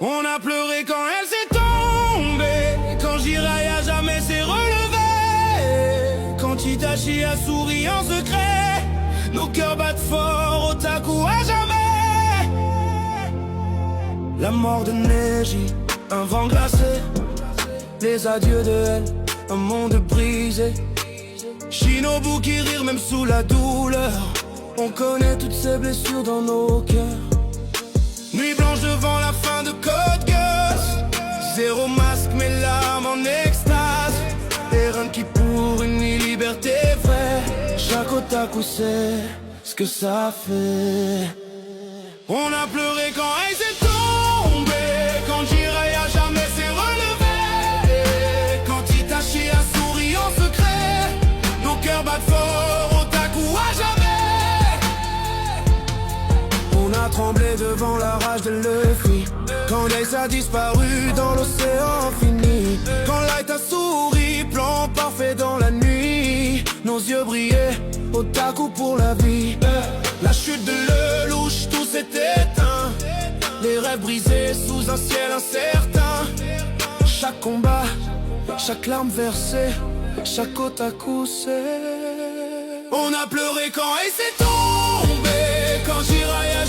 On a pleuré quand elle s'est tombée, quand Jiraiya a jamais s'est relevé, quand Itachi a souri en secret. Nos cœurs battent fort, Otaku à jamais. La mort de Neji, un vent glacé, les adieux de elle, un monde brisé. Shinobu qui rire même sous la douleur. On connaît toutes ces blessures dans nos cœurs. Nuit blanche devant la fin de Code Geass. Zéro masque, mes larmes en extase. Et rien qui pour une liberté vraie. Chaque otaku sait ce que ça fait. On a pleuré quand elle s'est tombée, quand Jiraiya jamais s'est relevé, quand Itachi a souri en secret. Nos cœurs battent fort, otaku à jamais. On a tremblé devant la rage de Luffy, quand Ace a disparu dans l'océan infini, quand Light a souri, plan parfait dans la nuit. Nos yeux brillaient, otaku pour la vie. La chute de Lelouch, tout s'est éteint. Les rêves brisés sous un ciel incertain. Chaque combat, chaque larme versée, chaque otaku sait. On a pleuré quand elle s'est tombée, quand Jiraiya